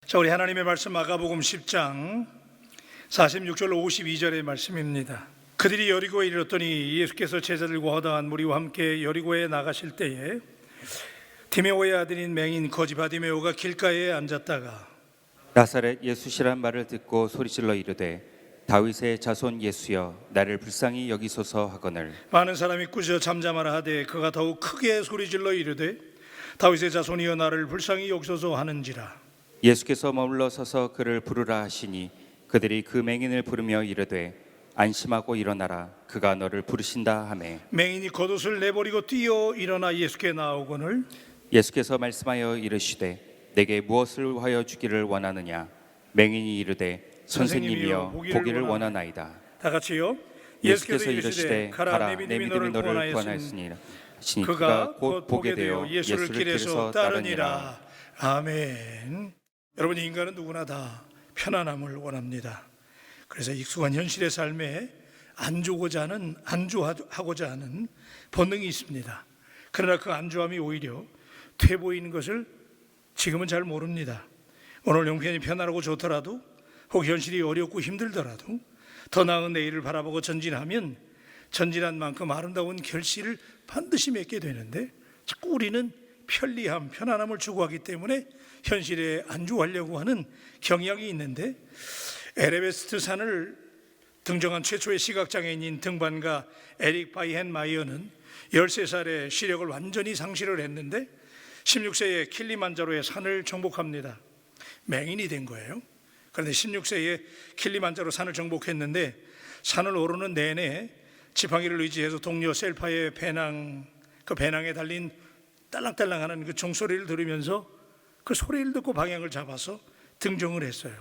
자, 우리 하나님의 말씀 마가복음 10장 46절 52절의 말씀입니다. 그들이 여리고에 이르렀더니 예수께서 제자들과 허다한 무리와 함께 여리고에 나가실 때에 디메오의 아들인 맹인 거지 바디메오가 길가에 앉았다가 나사렛 예수시란 말을 듣고 소리질러 이르되 다윗의 자손 예수여 나를 불쌍히 여기소서 하거늘. 많은 사람이 꾸짖어 잠잠하라 하되 그가 더욱 크게 소리질러 이르되 다윗의 자손이여 나를 불쌍히 여기소서 하는지라. 예수께서 머물러 서서 그를 부르라 하시니 그들이 그 맹인을 부르며 이르되 안심하고 일어나라 그가 너를 부르신다 하매 맹인이 겉옷을 내버리고 뛰어 일어나 예수께 나오거늘 예수께서 말씀하여 이르시되 내게 무엇을 하여 주기를 원하느냐. 맹인이 이르되 선생님이여 보기를 원하나이다. 다 같이요. 예수께서 이르시되 가라 내 믿음이 너를 구원하였으니 그가 곧 보게 되어 예수를 길에서 따르니라. 아멘. 여러분, 인간은 누구나 다 편안함을 원합니다. 그래서 익숙한 현실의 삶에 안주하고자 하는 본능이 있습니다. 그러나 그 안주함이 오히려 퇴 보이는 것을 지금은 잘 모릅니다. 오늘 형편이 편안하고 좋더라도 혹 현실이 어렵고 힘들더라도 더 나은 내일을 바라보고 전진하면 전진한 만큼 아름다운 결실을 반드시 맺게 되는데 자꾸 우리는 편리함, 편안함을 추구하기 때문에 현실에 안주하려고 하는 경향이 있는데, 에베레스트 산을 등정한 최초의 시각장애인인 등반가 에릭 바이헨마이어는 13살에 시력을 완전히 상실을 했는데 16세에 킬리만자로의 산을 정복합니다. 맹인이 된 거예요. 그런데 16세에 킬리만자로 산을 정복했는데 산을 오르는 내내 지팡이를 의지해서 동료 셀파의 그 배낭에 달린 딸랑딸랑하는 그 종소리를 들으면서 그 소리를 듣고 방향을 잡아서 등정을 했어요.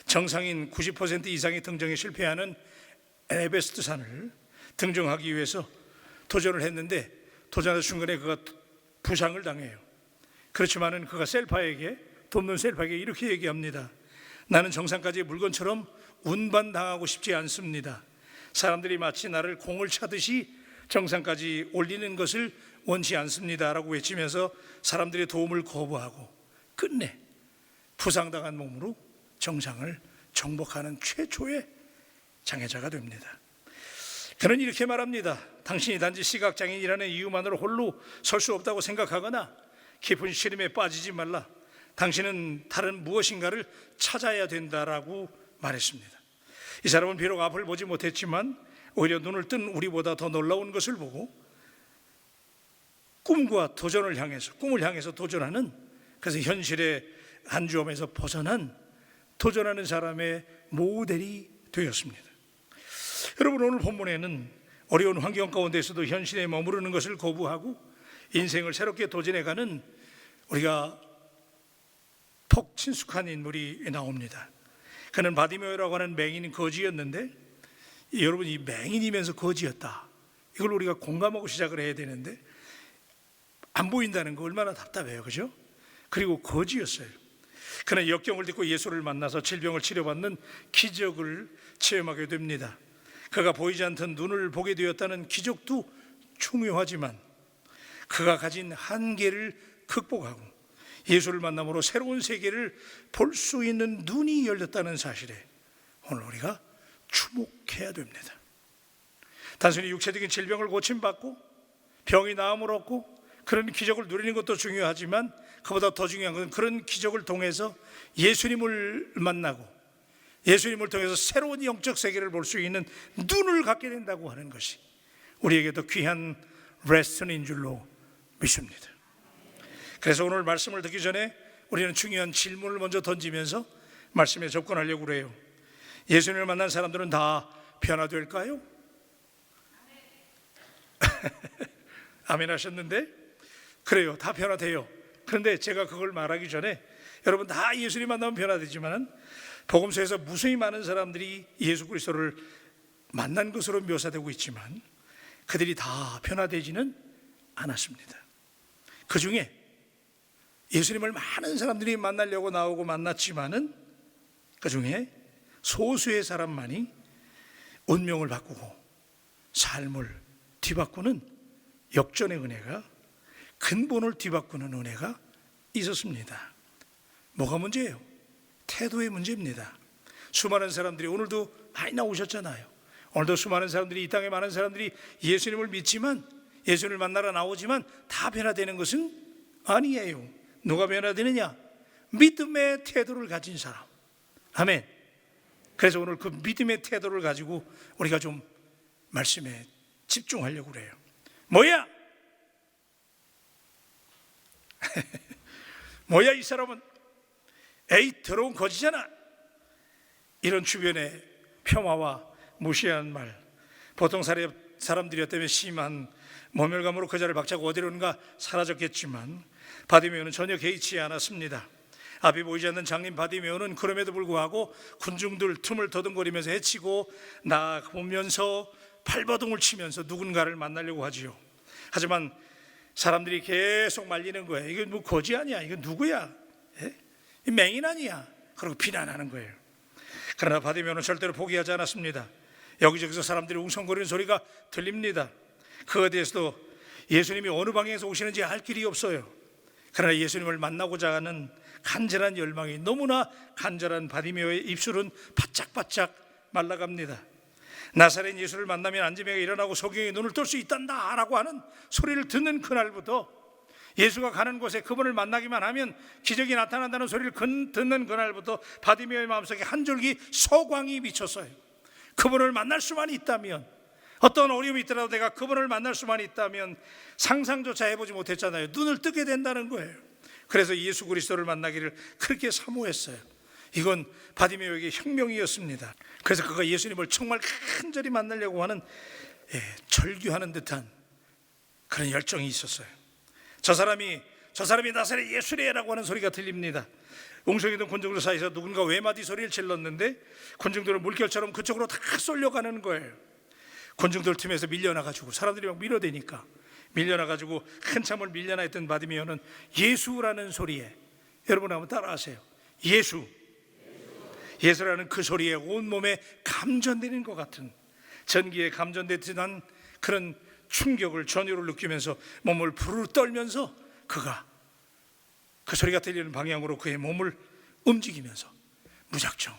정상인 90% 이상의 등정에 실패하는 에베레스트 산을 등정하기 위해서 도전을 했는데 도전하는 순간에 그가 부상을 당해요. 그렇지만은 그가 돕는 셀파에게 이렇게 얘기합니다. 나는 정상까지 물건처럼 운반당하고 싶지 않습니다. 사람들이 마치 나를 공을 차듯이 정상까지 올리는 것을 원치 않습니다 라고 외치면서 사람들의 도움을 거부하고 끝내 부상당한 몸으로 정상을 정복하는 최초의 장애자가 됩니다. 그는 이렇게 말합니다. 당신이 단지 시각장애인이라는 이유만으로 홀로 설 수 없다고 생각하거나 깊은 시름에 빠지지 말라. 당신은 다른 무엇인가를 찾아야 된다라고 말했습니다. 이 사람은 비록 앞을 보지 못했지만 오히려 눈을 뜬 우리보다 더 놀라운 것을 보고 꿈을 향해서 도전하는, 그래서 현실의 안주함에서 벗어난 도전하는 사람의 모델이 되었습니다. 여러분, 오늘 본문에는 어려운 환경 가운데서도 현실에 머무르는 것을 거부하고 인생을 새롭게 도전해가는 우리가 폭 친숙한 인물이 나옵니다. 그는 바디메오라고 하는 맹인 거지였는데, 여러분, 이 맹인이면서 거지였다, 이걸 우리가 공감하고 시작을 해야 되는데 안 보인다는 거 얼마나 답답해요, 그죠? 그리고 거지였어요. 그는 역경을 딛고 예수를 만나서 질병을 치료받는 기적을 체험하게 됩니다. 그가 보이지 않던 눈을 보게 되었다는 기적도 중요하지만 그가 가진 한계를 극복하고 예수를 만남으로 새로운 세계를 볼 수 있는 눈이 열렸다는 사실에 오늘 우리가 주목해야 됩니다. 단순히 육체적인 질병을 고침받고 병이 나음을 얻고 그런 기적을 누리는 것도 중요하지만 그보다 더 중요한 것은 그런 기적을 통해서 예수님을 만나고 예수님을 통해서 새로운 영적 세계를 볼 수 있는 눈을 갖게 된다고 하는 것이 우리에게도 귀한 레슨인 줄로 믿습니다. 그래서 오늘 말씀을 듣기 전에 우리는 중요한 질문을 먼저 던지면서 말씀에 접근하려고 그래요. 예수님을 만난 사람들은 다 변화될까요? 아멘 하셨는데, 그래요, 다 변화돼요. 그런데 제가 그걸 말하기 전에 여러분, 다 예수님 만나면 변화되지만 복음서에서 무수히 많은 사람들이 예수 그리스도를 만난 것으로 묘사되고 있지만 그들이 다 변화되지는 않았습니다. 그 중에 예수님을 많은 사람들이 만나려고 나오고 만났지만은 그 중에 소수의 사람만이 운명을 바꾸고 삶을 뒤바꾸는 역전의 은혜가, 근본을 뒤바꾸는 은혜가 있었습니다. 뭐가 문제예요? 태도의 문제입니다. 수많은 사람들이 오늘도 많이 나오셨잖아요. 오늘도 수많은 사람들이, 이 땅에 많은 사람들이 예수님을 믿지만, 예수님을 만나러 나오지만 다 변화되는 것은 아니에요. 누가 변화되느냐? 믿음의 태도를 가진 사람. 아멘. 그래서 오늘 그 믿음의 태도를 가지고 우리가 좀 말씀에 집중하려고 그래요. 뭐야? 뭐야 이 사람은? 에이 더러운 거지잖아. 이런 주변의 폄하와 무시한 말, 보통 사람들이었다면 심한 모멸감으로 그 자를 박차고 어디론가 사라졌겠지만 바디메오는 전혀 개의치 않았습니다. 앞이 보이지 않는 장님 바디메오는 그럼에도 불구하고 군중들 틈을 더듬거리면서 헤치고 나보면서 발버둥을 치면서 누군가를 만나려고 하지요. 하지만 사람들이 계속 말리는 거예요. 이거 뭐 거지 아니야? 이거 누구야? 이 맹인 아니야? 그러고 비난하는 거예요. 그러나 바디메오는 절대로 포기하지 않았습니다. 여기저기서 사람들이 웅성거리는 소리가 들립니다. 그거에 대해서도 예수님이 어느 방향에서 오시는지 알 길이 없어요. 그러나 예수님을 만나고자 하는 간절한 열망이, 너무나 간절한 바디메오의 입술은 바짝바짝 말라갑니다. 나사렛 예수를 만나면 안지매가 일어나고 소경이 눈을 뜰 수 있단다 라고 하는 소리를 듣는 그날부터, 예수가 가는 곳에 그분을 만나기만 하면 기적이 나타난다는 소리를 듣는 그날부터 바디메오의 마음속에 한 줄기 소광이 미쳤어요. 그분을 만날 수만 있다면, 어떤 어려움이 있더라도 내가 그분을 만날 수만 있다면, 상상조차 해보지 못했잖아요. 눈을 뜨게 된다는 거예요. 그래서 예수 그리스도를 만나기를 그렇게 사모했어요. 이건 바디메오에게 혁명이었습니다. 그래서 그가 예수님을 정말 간절히 만나려고 하는 절규하는 듯한 그런 열정이 있었어요. 저 사람이 나사렛 예수래라고 하는 소리가 들립니다. 웅성이던 군중들 사이에서 누군가 외마디 소리를 질렀는데 군중들은 물결처럼 그쪽으로 다 쏠려가는 거예요. 군중들 틈에서 밀려나가지고, 사람들이 막 밀어대니까 밀려나가지고 한참을 밀려나 있던 바디메오는 예수라는 소리에, 여러분 한번 따라하세요. 예수라는 그 소리에 온몸에 감전되는 것 같은, 전기에 감전되듯한 그런 충격을, 전율을 느끼면서 몸을 부르르 떨면서 그가 그 소리가 들리는 방향으로 그의 몸을 움직이면서 무작정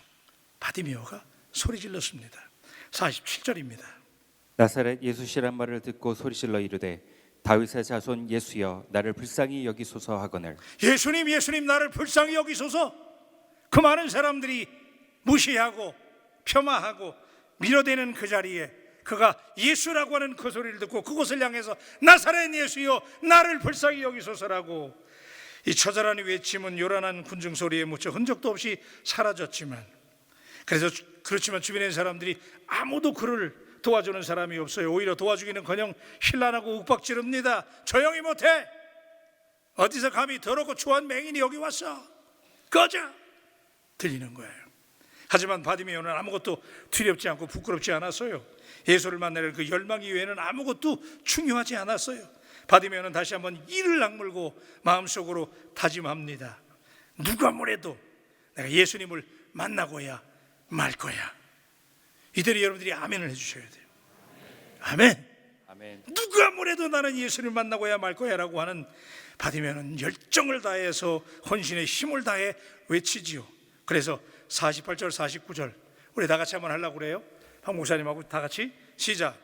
바디메오가 소리 질렀습니다. 47절입니다. 나사렛 예수시란 말을 듣고 소리질러 이르되 다윗의 자손 예수여 나를 불쌍히 여기소서 하거늘. 예수님 나를 불쌍히 여기소서. 그 많은 사람들이 무시하고 폄하하고 밀어대는 그 자리에 그가 예수라고 하는 그 소리를 듣고 그곳을 향해서 나사렛 예수여 나를 불쌍히 여기소서라고, 이 처절한 외침은 요란한 군중 소리에 묻혀 흔적도 없이 사라졌지만, 그렇지만 주변에 있는 사람들이 아무도 그를 도와주는 사람이 없어요. 오히려 도와주기는커녕 힐난하고 욱박지릅니다. 조용히 못해. 어디서 감히 더럽고 추한 맹인이 여기 왔어? 꺼져! 들리는 거예요. 하지만 바디메오는 아무것도 두렵지 않고 부끄럽지 않았어요. 예수를 만나는 그 열망 이외에는 아무것도 중요하지 않았어요. 바디메오는 다시 한번 이를 악물고 마음속으로 다짐합니다. 누가 뭐래도 내가 예수님을 만나고야 말 거야. 이들이 여러분들이 아멘을 해주셔야 돼요. 아멘. 누가 뭐래도 나는 예수님을 만나고야 말 거야 라고 하는 바디메오는 열정을 다해서 혼신의 힘을 다해 외치지요. 그래서 48절 49절 우리 다 같이 한번 하려고 그래요. 한 목사님하고 다 같이 시작.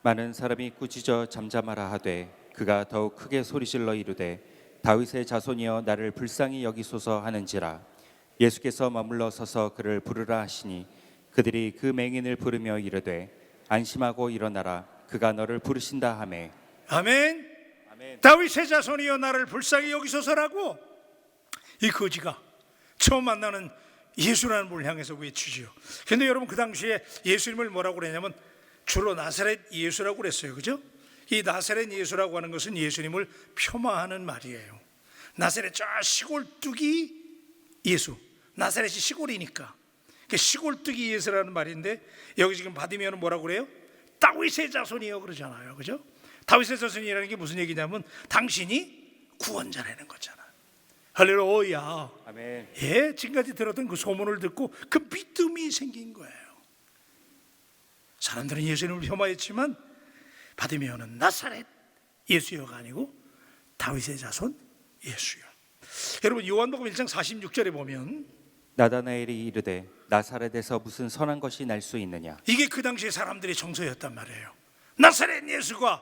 많은 사람이 꾸짖어 잠잠하라 하되 그가 더욱 크게 소리질러 이르되 다윗의 자손이여 나를 불쌍히 여기소서 하는지라. 예수께서 머물러 서서 그를 부르라 하시니 그들이 그 맹인을 부르며 이르되 안심하고 일어나라 그가 너를 부르신다 하매. 아멘. 다윗의 자손이여 나를 불쌍히 여기소서라고 이 거지가 처음 만나는 예수라는 분을 향해서 외치지요. 그런데 여러분 그 당시에 예수님을 뭐라고 그랬냐면 주로 나사렛 예수라고 그랬어요. 그죠? 이 나사렛 예수라고 하는 것은 예수님을 폄하하는 말이에요. 나사렛 저 시골뚜기 예수, 나사렛이 시골이니까 시골뚜기 예수라는 말인데, 여기 지금 바디메오는 뭐라고 그래요? 다윗의 자손이요 그러잖아요. 그죠? 다윗의 자손이라는 게 무슨 얘기냐면 당신이 구원자라는 거잖아. 할렐루야. 아멘. 예, 지금까지 들었던 그 소문을 듣고 그 믿음이 생긴 거예요. 사람들은 예수님을 혐오했지만 바디메오는 나사렛 예수여가 아니고 다윗의 자손 예수여. 여러분 요한복음 1장 46절에 보면 나다나엘이 이르되 나사렛에서 무슨 선한 것이 날 수 있느냐. 이게 그 당시의 사람들의 정서였단 말이에요. 나사렛 예수가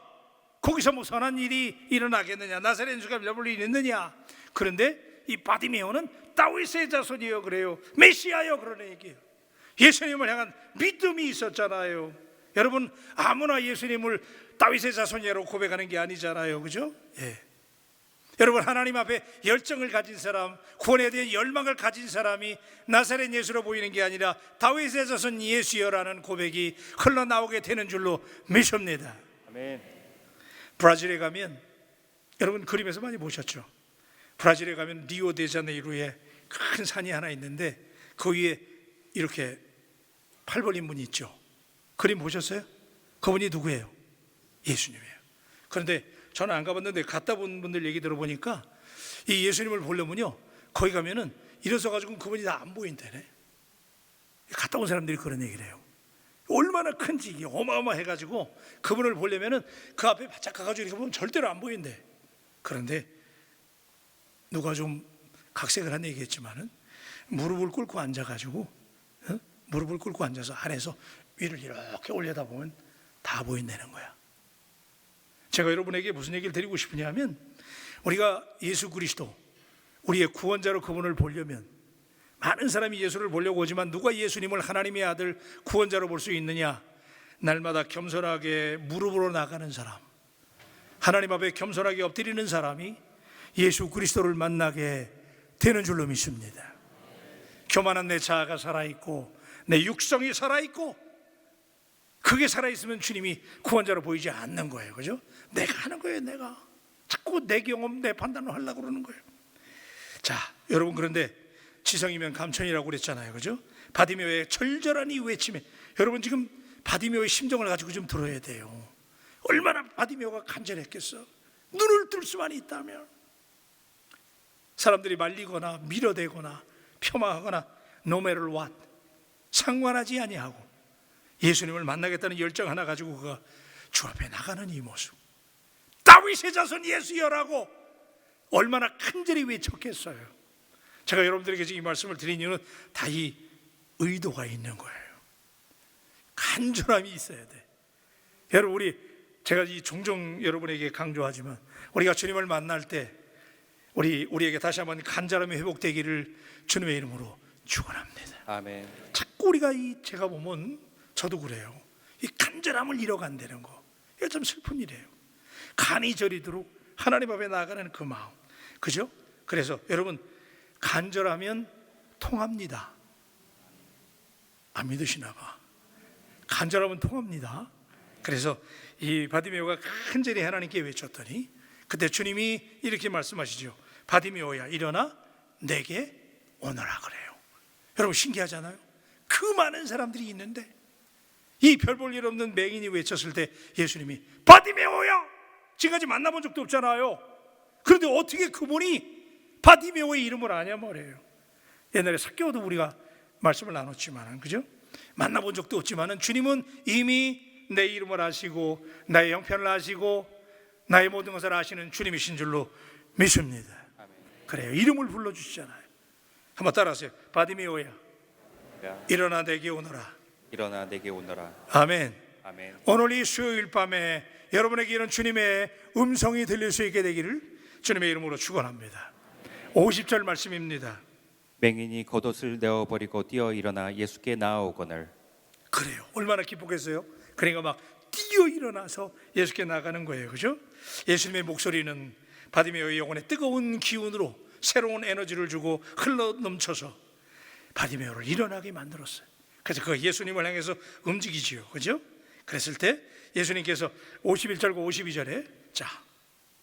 거기서 뭐 선한 일이 일어나겠느냐, 나사렛 예수가 멸볼 일이 있느냐. 그런데 이 바디메오는 다윗의 자손이요 그래요, 메시아요 그러는 얘기예요. 예수님을 향한 믿음이 있었잖아요. 여러분, 아무나 예수님을 다윗의 자손이라고 고백하는 게 아니잖아요, 그죠? 예. 여러분, 하나님 앞에 열정을 가진 사람, 구원에 대한 열망을 가진 사람이 나사렛 예수로 보이는 게 아니라 다윗의 자손 예수여라는 고백이 흘러나오게 되는 줄로 믿습니다. 아멘. 브라질에 가면, 여러분 그림에서 많이 보셨죠? 브라질에 가면 리오데자네이루에 큰 산이 하나 있는데 그 위에 이렇게 팔 벌린 분이 있죠. 그림 보셨어요? 그분이 누구예요? 예수님이에요. 그런데 저는 안 가봤는데 갔다 본 분들 얘기 들어보니까 이 예수님을 보려면요, 거기 가면은 일어서 가지고 그분이 다 안 보인다네. 갔다 온 사람들이 그런 얘기를 해요. 얼마나 큰지 이게 어마어마해가지고 그분을 보려면은 그 앞에 바짝 가가지고 이렇게 보면 절대로 안 보인대. 그런데 누가 좀 각색을 한 얘기했지만은 무릎을 꿇고 앉아가지고 무릎을 꿇고 앉아서 안에서 위를 이렇게 올려다보면 다 보인다는 거야. 제가 여러분에게 무슨 얘기를 드리고 싶으냐면, 우리가 예수 그리스도 우리의 구원자로 그분을 보려면, 많은 사람이 예수를 보려고 오지만 누가 예수님을 하나님의 아들 구원자로 볼 수 있느냐? 날마다 겸손하게 무릎으로 나가는 사람, 하나님 앞에 겸손하게 엎드리는 사람이 예수 그리스도를 만나게 되는 줄로 믿습니다. 교만한 내 자아가 살아있고 내 육성이 살아있고 그게 살아있으면 주님이 구원자로 보이지 않는 거예요, 그죠? 내가 하는 거예요. 내가 자꾸 내 경험, 내 판단을 하려고 그러는 거예요. 자, 여러분, 그런데 지성이면 감천이라고 그랬잖아요, 그죠? 바디메오의 절절한 이 외침에, 여러분 지금 바디메오의 심정을 가지고 좀 들어야 돼요. 얼마나 바디메오가 간절했겠어. 눈을 뜰 수만 있다면. 사람들이 말리거나 밀어대거나 폄하하거나 no matter what, 상관하지 아니하고 예수님을 만나겠다는 열정 하나 가지고 그가 주 앞에 나가는 이 모습, 다윗의 자손 예수여라고 얼마나 간절히 외쳤겠어요. 제가 여러분들에게 지금 이 말씀을 드린 이유는 다 이 의도가 있는 거예요. 간절함이 있어야 돼. 여러분, 제가 이 종종 여러분에게 강조하지만, 우리가 주님을 만날 때 우리에게 다시 한번 간절함이 회복되기를 주님의 이름으로 축원합니다. 아멘. 자꾸 우리가 제가 보면 저도 그래요. 이 간절함을 잃어간다는 거, 이거 참 슬픈 일이에요. 간이 저리도록 하나님 앞에 나아가는 그 마음, 그죠? 그래서 여러분, 간절하면 통합니다. 안 믿으시나 봐. 간절하면 통합니다. 그래서 이 바디메오가 간절히 하나님께 외쳤더니 그때 주님이 이렇게 말씀하시죠. 바디메오야, 일어나 내게 오너라 그래요. 여러분, 신기하잖아요. 그 많은 사람들이 있는데 이 별 볼 일 없는 맹인이 외쳤을 때 예수님이 바디메오야, 지금까지 만나본 적도 없잖아요. 그런데 어떻게 그분이 바디메오의 이름을 아냐 말이에요. 옛날에 삭개오도 우리가 말씀을 나눴지만, 그죠? 만나본 적도 없지만 주님은 이미 내 이름을 아시고 나의 형편을 아시고 나의 모든 것을 아시는 주님이신 줄로 믿습니다. 그래요. 이름을 불러주시잖아요. 한번 따라하세요. 바디메오야, 일어나 내게 오너라. 일어나 내게 오너라. 아멘. 아멘. 오늘 이 수요일 밤에 여러분에게 이런 주님의 음성이 들릴 수 있게 되기를 주님의 이름으로 축원합니다. 50절 말씀입니다. 맹인이 겉옷을 내어버리고 뛰어 일어나 예수께 나아오거늘. 그래요. 얼마나 기쁘겠어요. 그러니까 막 뛰어 일어나서 예수께 나가는 거예요, 그죠? 예수님의 목소리는 바디메오의 영혼에 뜨거운 기운으로 새로운 에너지를 주고 흘러 넘쳐서 바디메오를 일어나게 만들었어요. 그래서 그 예수님을 향해서 움직이지요, 그죠? 그랬을 때 예수님께서 51절과 52절에 자,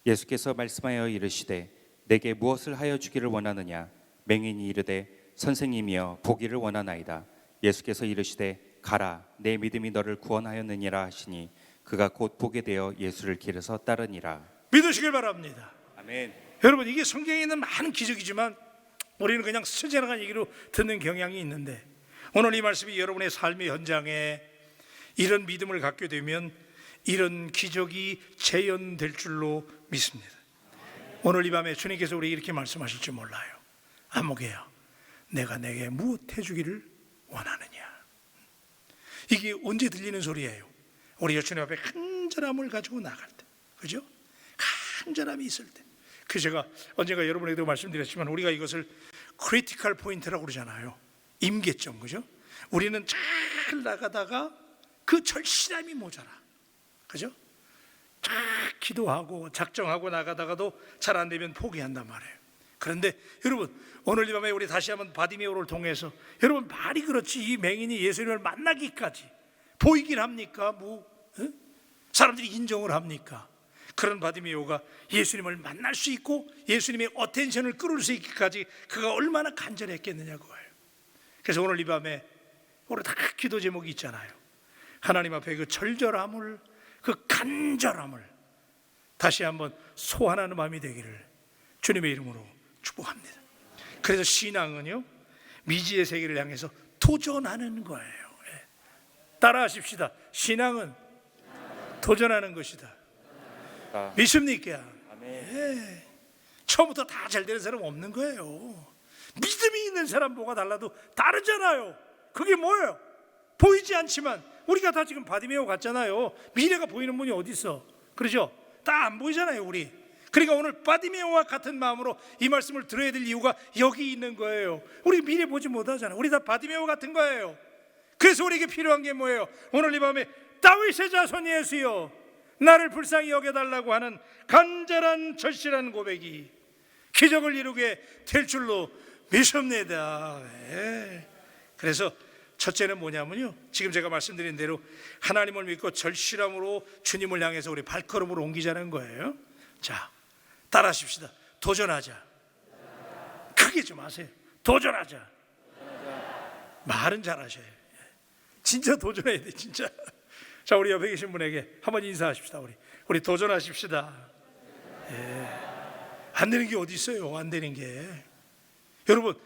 예수께서 말씀하여 이르시되 내게 무엇을 하여 주기를 원하느냐. 맹인이 이르되 선생님이여 보기를 원하나이다. 예수께서 이르시되 가라, 내 믿음이 너를 구원하였느니라 하시니 그가 곧 보게 되어 예수를 길에서 따르니라. 믿으시길 바랍니다. 아멘. 여러분, 이게 성경에 있는 많은 기적이지만 우리는 그냥 스쳐지나간 얘기로 듣는 경향이 있는데, 오늘 이 말씀이 여러분의 삶의 현장에 이런 믿음을 갖게 되면 이런 기적이 재현될 줄로 믿습니다. 오늘 이 밤에 주님께서 우리에게 이렇게 말씀하실 줄 몰라요. 안목이야, 내가 내게 무엇 해주기를 원하느냐. 이게 언제 들리는 소리예요? 우리 주님 앞에 간절함을 가지고 나갈 때, 그죠? 간절함이 있을 때. 그 제가 언젠가 여러분에게도 말씀드렸지만 우리가 이것을 크리티컬 포인트라고 그러잖아요. 임계점, 그죠? 우리는 잘 나가다가 그 절실함이 모자라, 그죠? 잘 기도하고 작정하고 나가다가도 잘 안 되면 포기한단 말이에요. 그런데 여러분, 오늘 이 밤에 우리 다시 한번 바디메오를 통해서, 여러분 말이 그렇지 이 맹인이 예수님을 만나기까지 보이긴 합니까? 사람들이 인정을 합니까? 그런 바디메오가 예수님을 만날 수 있고 예수님의 어텐션을 끌을 수 있기까지 그가 얼마나 간절했겠느냐 그거예요. 그래서 오늘 이 밤에 우리 다 기도 제목이 있잖아요. 하나님 앞에 그 절절함을, 그 간절함을 다시 한번 소환하는 마음이 되기를 주님의 이름으로 축복합니다. 그래서 신앙은요, 미지의 세계를 향해서 도전하는 거예요. 따라하십시다. 신앙은 도전하는 것이다. 믿습니까? 네. 처음부터 다 잘 되는 사람 없는 거예요. 믿음이 있는 사람 뭐가 달라도 다르잖아요. 그게 뭐예요? 보이지 않지만 우리가 다 지금 바디메오 같잖아요. 미래가 보이는 분이 어디 있어? 그렇죠? 다 안 보이잖아요, 우리. 그러니까 오늘 바디메오와 같은 마음으로 이 말씀을 들어야 될 이유가 여기 있는 거예요. 우리 미래 보지 못하잖아요. 우리 다 바디메오 같은 거예요. 그래서 우리에게 필요한 게 뭐예요? 오늘 이 밤에 다윗의 자손 예수여, 나를 불쌍히 여겨달라고 하는 간절한 절실한 고백이 기적을 이루게 될 줄로 믿습니다. 그래서 첫째는 뭐냐면요, 지금 제가 말씀드린 대로 하나님을 믿고 절실함으로 주님을 향해서 우리 발걸음을 옮기자는 거예요. 자, 따라하십시다. 도전하자. 크게 좀 하세요. 도전하자. 말은 잘하셔요. 진짜 도전해야 돼, 진짜. 자, 우리 옆에 계신 분에게 한번 인사하십시다. 우리 도전하십시다. 안 되는 게 어디 있어요? 안 되는 게. 여러분,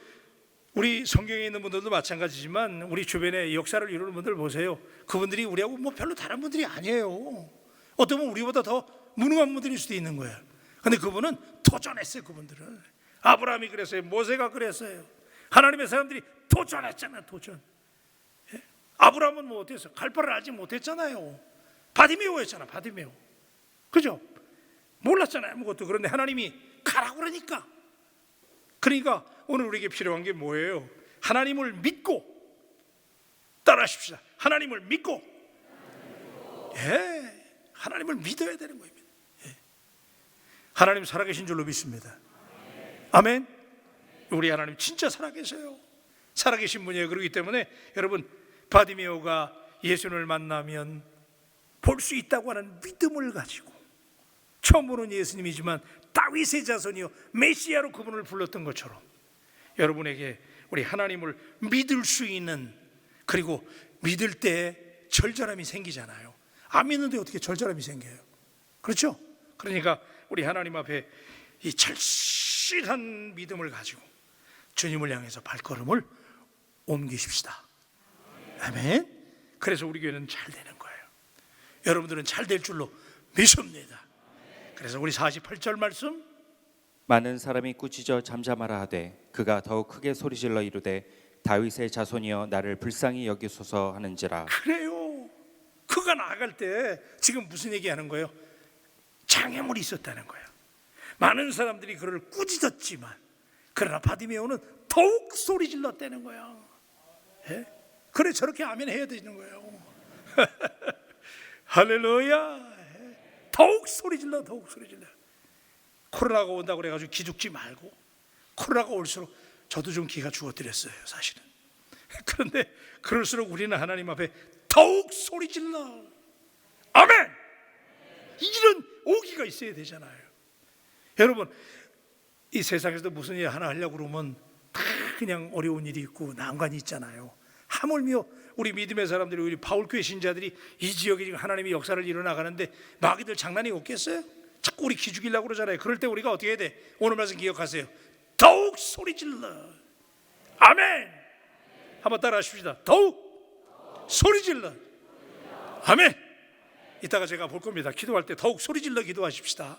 우리 성경에 있는 분들도 마찬가지지만 우리 주변에 역사를 이루는 분들 보세요. 그분들이 우리하고 뭐 별로 다른 분들이 아니에요. 어떤 분 우리보다 더 무능한 분들일 수도 있는 거예요. 근데 그분은 도전했어요. 그분들은 아브라함이 그랬어요. 모세가 그랬어요. 하나님의 사람들이 도전했잖아요. 도전. 아브라함은 뭐 어땠어요? 갈 바를 알지 못했잖아요. 바디메오였잖아. 바디메오. 그죠? 몰랐잖아요. 아무것도. 그런데 하나님이 가라고 그러니까. 그러니까 오늘 우리에게 필요한 게 뭐예요? 하나님을 믿고. 따라하십시다. 하나님을 믿고. 하나님을 믿어야 되는 거예요. 하나님 살아계신 줄로 믿습니다. 아멘. 우리 하나님 진짜 살아계세요. 살아계신 분이에요. 그렇기 때문에 여러분, 바디메오가 예수님을 만나면 볼 수 있다고 하는 믿음을 가지고, 처음 보는 예수님이지만 다윗의 자손이요 메시아로 그분을 불렀던 것처럼 여러분에게 우리 하나님을 믿을 수 있는, 그리고 믿을 때 절절함이 생기잖아요. 안 믿는데 어떻게 절절함이 생겨요? 그렇죠? 그러니까 우리 하나님 앞에 이 절실한 믿음을 가지고 주님을 향해서 발걸음을 옮기십시다. 아멘. 그래서 우리 교회는 잘 되는 거예요. 여러분들은 잘 될 줄로 믿습니다. 그래서 우리 48절 말씀, 많은 사람이 꾸짖어 잠잠하라 하되 그가 더욱 크게 소리질러 이르되 다윗의 자손이여 나를 불쌍히 여기소서 하는지라. 그래요. 그가 나아갈 때 지금 무슨 얘기하는 거예요? 장애물이 있었다는 거예요. 많은 사람들이 그를 꾸짖었지만 그러나 바디메오는 더욱 소리 질렀다는 거예요. 그래, 저렇게 아멘 해야 되는 거예요. 할렐루야. 더욱 소리 질러, 더욱 소리 질러. 코로나가 온다고 그래가지고 기죽지 말고, 코로나가 올수록 저도 좀 기가 죽어드렸어요, 사실은. 그런데 그럴수록 우리는 하나님 앞에 더욱 소리 질러. 아멘. 이런 오기가 있어야 되잖아요. 여러분, 이 세상에서도 무슨 일 하나 하려고 그러면 다 그냥 어려운 일이 있고 난관이 있잖아요. 하물며 우리 믿음의 사람들이, 우리 바울교회 신자들이 이 지역에 지금 하나님의 역사를 일어나가는데 마귀들 장난이 없겠어요? 자꾸 우리 기죽이려고 그러잖아요. 그럴 때 우리가 어떻게 해야 돼? 오늘 말씀 기억하세요. 더욱 소리 질러. 아멘. 한번 따라 하십시다. 더욱 소리 질러. 아멘. 이따가 제가 볼 겁니다. 기도할 때 더욱 소리 질러 기도하십시다.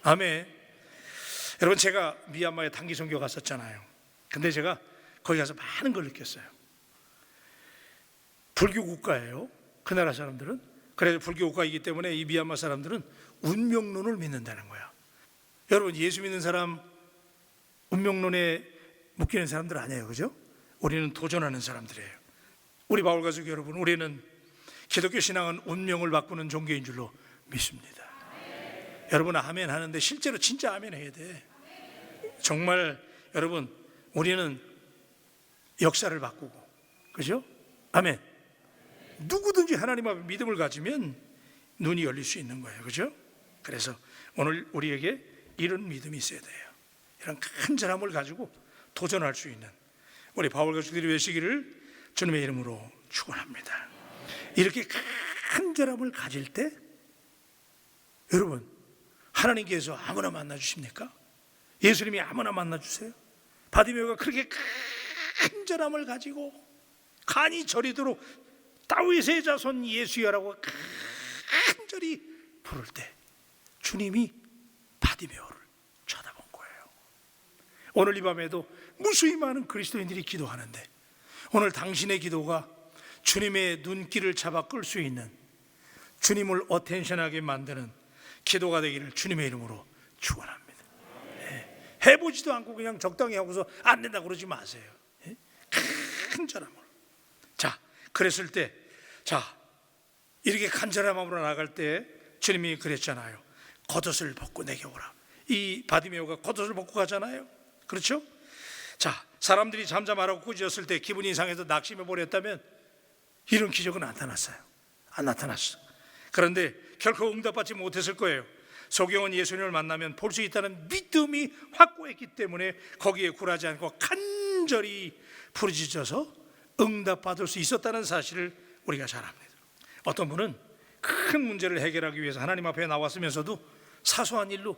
아멘. 여러분, 제가 미얀마에 단기 선교 갔었잖아요. 근데 제가 거기 가서 많은 걸 느꼈어요. 불교 국가예요, 그 나라 사람들은. 그래서 불교 국가이기 때문에 이 미얀마 사람들은 운명론을 믿는다는 거야. 여러분, 예수 믿는 사람 운명론에 묶이는 사람들 아니에요, 그죠? 우리는 도전하는 사람들이에요. 우리 바울 가족 여러분, 우리는 기독교 신앙은 운명을 바꾸는 종교인 줄로 믿습니다. 여러분 아멘 하는데 실제로 진짜 아멘 해야 돼. 정말 여러분, 우리는 역사를 바꾸고, 그죠? 아멘. 누구든지 하나님 앞에 믿음을 가지면 눈이 열릴 수 있는 거예요, 그죠? 그래서 오늘 우리에게 이런 믿음이 있어야 돼요. 이런 간절함을 가지고 도전할 수 있는 우리 바울 가족들이 되시기를 주님의 이름으로 축원합니다. 이렇게 간절함을 가질 때 여러분, 하나님께서 아무나 만나 주십니까? 예수님이 아무나 만나 주세요? 바디메오가 그렇게 간절함을 가지고 간이 저리도록 다윗의 자손 예수여라고 간절히 부를 때 주님이 바디메오를 쳐다본 거예요. 오늘 이 밤에도 무수히 많은 그리스도인들이 기도하는데 오늘 당신의 기도가 주님의 눈길을 잡아 끌 수 있는, 주님을 어텐션하게 만드는 기도가 되기를 주님의 이름으로 축원합니다. 네. 해보지도 않고 그냥 적당히 하고서 안 된다고 그러지 마세요. 네. 간절함으로. 자, 그랬을 때, 자, 이렇게 간절한 마음으로 나갈 때 주님이 그랬잖아요. 겉옷을 벗고 내게 오라. 이 바디메오가 겉옷을 벗고 가잖아요, 그렇죠? 자, 사람들이 잠잠하라고 꾸짖었을 때 기분이 상해서 낙심해 버렸다면 이런 기적은 안 나타났어요. 안 나타났어. 그런데 결코 응답받지 못했을 거예요. 소경은 예수님을 만나면 볼 수 있다는 믿음이 확고했기 때문에 거기에 굴하지 않고 간절히 부르짖어서 응답받을 수 있었다는 사실을 우리가 잘 압니다. 어떤 분은 큰 문제를 해결하기 위해서 하나님 앞에 나왔으면서도 사소한 일로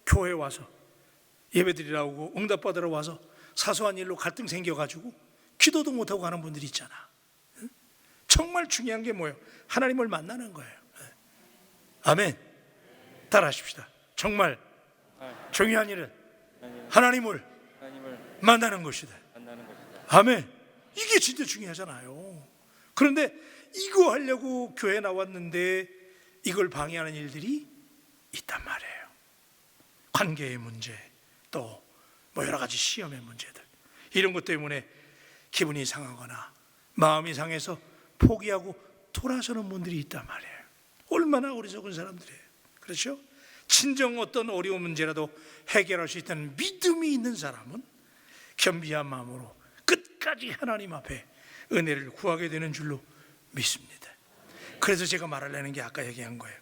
교회에 와서 예배드리러 오고 응답받으러 와서 사소한 일로 갈등 생겨가지고 기도도 못하고 가는 분들이 있잖아. 정말 중요한 게 뭐예요? 하나님을 만나는 거예요. 아멘. 따라하십시다. 정말 중요한 일은 하나님을 만나는 것이다. 아멘. 이게 진짜 중요하잖아요. 그런데 이거 하려고 교회 나왔는데 이걸 방해하는 일들이 있단 말이에요. 관계의 문제, 또 뭐 여러 가지 시험의 문제들, 이런 것 때문에 기분이 상하거나 마음이 상해서 포기하고 돌아서는 분들이 있단 말이에요. 얼마나 어리석은 사람들이에요. 그렇죠? 친정 어떤 어려운 문제라도 해결할 수 있다는 믿음이 있는 사람은 겸비한 마음으로 끝까지 하나님 앞에 은혜를 구하게 되는 줄로 믿습니다. 그래서 제가 말하려는 게 아까 얘기한 거예요.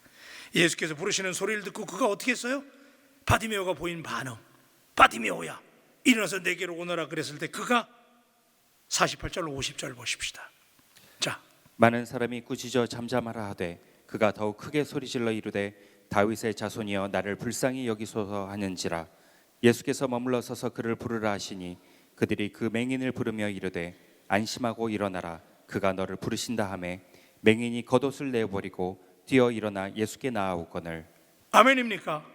예수께서 부르시는 소리를 듣고 그가 어떻게 했어요? 바디메오가 보인 반응. 바디메오야, 일어나서 내게로 오너라 그랬을 때 그가 48절 50절 보십시다. 자, 많은 사람이 꾸짖어 잠잠하라 하되 그가 더욱 크게 소리질러 이르되 다윗의 자손이여 나를 불쌍히 여기소서 하는지라. 예수께서 머물러 서서 그를 부르라 하시니 그들이 그 맹인을 부르며 이르되 안심하고 일어나라 그가 너를 부르신다 하매 맹인이 겉옷을 내어버리고 뛰어 일어나 예수께 나아오거늘. 아멘입니까?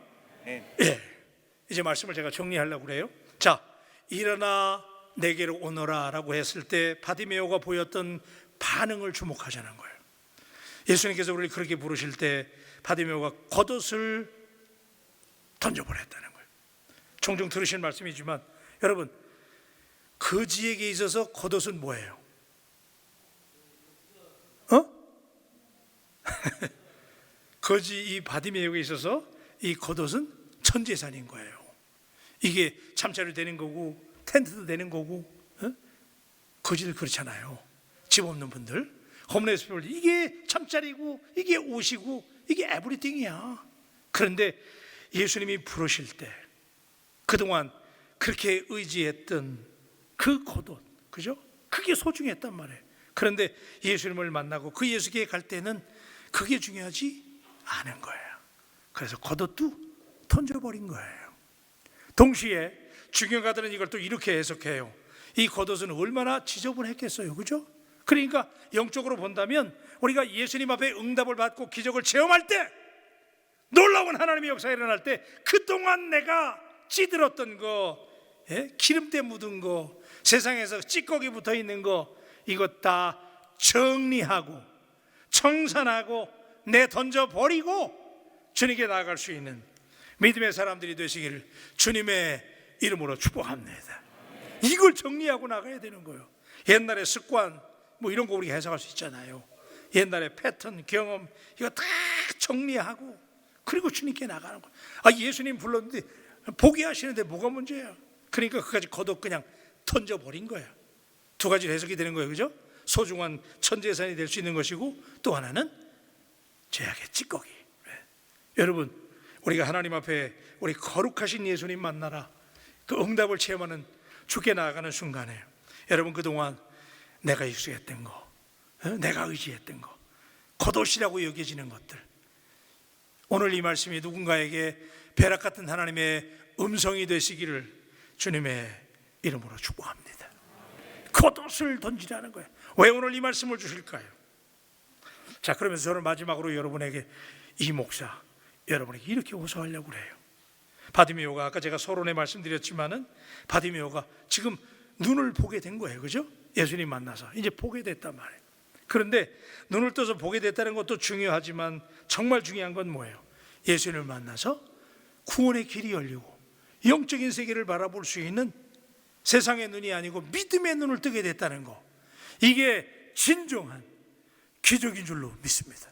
네. 예. 이제 말씀을 제가 정리하려고 그래요. 자, 일어나 내게로 오너라 라고 했을 때 바디메오가 보였던 반응을 주목하자는 거예요. 예수님께서 우리를 그렇게 부르실 때 바디메오가 겉옷을 던져버렸다는 거예요. 종종 들으신 말씀이지만 여러분, 거지에게 있어서 겉옷은 뭐예요? 거지 이 바디메오에 있어서 이 겉옷은 전 재산인 거예요. 이게 잠자리 되는 거고 텐트도 되는 거고. 거지들 그렇잖아요. 집 없는 분들, 홈레스 피플, 이게 잠자리고 이게 옷이고 이게 에브리띵이야. 그런데 예수님이 부르실 때 그동안 그렇게 의지했던 그 겉옷, 그죠? 그게 소중했단 말이에요. 그런데 예수님을 만나고 그 예수께 갈 때는 그게 중요하지 않은 거예요. 그래서 겉옷도 던져버린 거예요. 동시에 중요가들은 이걸 또 이렇게 해석해요. 이 겉옷은 얼마나 지저분했겠어요, 그죠? 그러니까 영적으로 본다면 우리가 예수님 앞에 응답을 받고 기적을 체험할 때, 놀라운 하나님의 역사가 일어날 때 그동안 내가 찌들었던 거, 기름때 묻은 거, 세상에서 찌꺼기 붙어 있는 거 이것 다 정리하고 청산하고 내던져 버리고 주님께 나아갈 수 있는 믿음의 사람들이 되시기를 주님의 이름으로 축복합니다. 이걸 정리하고 나가야 되는 거예요. 옛날의 습관 뭐 이런 거 우리가 해석할 수 있잖아요. 옛날의 패턴, 경험 이거 다 정리하고 그리고 주님께 나가는 거예요. 예수님 불렀는데 포기하시는데 뭐가 문제야? 그러니까 그까지 거둬 그냥 던져버린 거예요. 두 가지 해석이 되는 거예요, 그죠? 소중한 천재산이 될 수 있는 것이고 또 하나는 죄악의 찌꺼기. 여러분, 우리가 하나님 앞에 우리 거룩하신 예수님 만나라 그 응답을 체험하는 주께 나아가는 순간에 여러분 그동안 내가 익숙했던 거, 내가 의지했던 거, 겉옷이라고 여겨지는 것들, 오늘 이 말씀이 누군가에게 벼락 같은 하나님의 음성이 되시기를 주님의 이름으로 축복합니다. 겉옷을 던지라는 거예요. 왜 오늘 이 말씀을 주실까요? 자, 그러면서 저는 마지막으로 여러분에게 이 목사 여러분에게 이렇게 호소하려고 그래요. 바디메오가 아까 제가 서론에 말씀드렸지만은 바디메오가 지금 눈을 보게 된 거예요, 그죠? 예수님 만나서 이제 보게 됐단 말이에요. 그런데 눈을 떠서 보게 됐다는 것도 중요하지만 정말 중요한 건 뭐예요? 예수님을 만나서 구원의 길이 열리고 영적인 세계를 바라볼 수 있는 세상의 눈이 아니고 믿음의 눈을 뜨게 됐다는 거, 이게 진정한 기적인 줄로 믿습니다.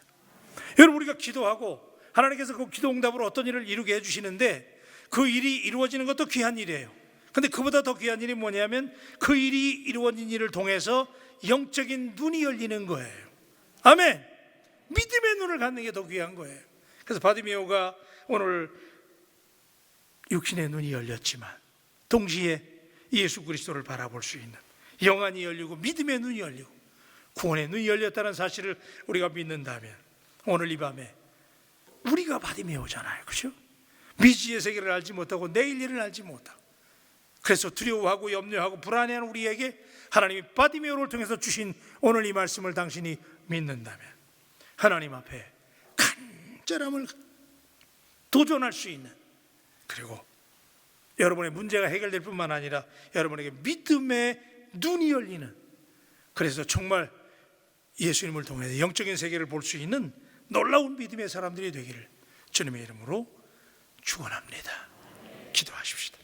여러분, 우리가 기도하고 하나님께서 그 기도 응답으로 어떤 일을 이루게 해주시는데 그 일이 이루어지는 것도 귀한 일이에요. 근데 그보다 더 귀한 일이 뭐냐면 그 일이 이루어진 일을 통해서 영적인 눈이 열리는 거예요. 아멘. 믿음의 눈을 갖는 게 더 귀한 거예요. 그래서 바디메오가 오늘 육신의 눈이 열렸지만 동시에 예수 그리스도를 바라볼 수 있는 영안이 열리고 믿음의 눈이 열리고 구원의 눈이 열렸다는 사실을 우리가 믿는다면 오늘 이 밤에 우리가 바디메오잖아요, 그렇죠? 미지의 세계를 알지 못하고 내일 일을 알지 못하고 그래서 두려워하고 염려하고 불안해하는 우리에게 하나님이 바디메오를 통해서 주신 오늘 이 말씀을 당신이 믿는다면 하나님 앞에 간절함을 도전할 수 있는, 그리고 여러분의 문제가 해결될 뿐만 아니라 여러분에게 믿음의 눈이 열리는, 그래서 정말 예수님을 통해서 영적인 세계를 볼 수 있는 놀라운 믿음의 사람들이 되기를 주님의 이름으로 축원합니다. 기도하십시다.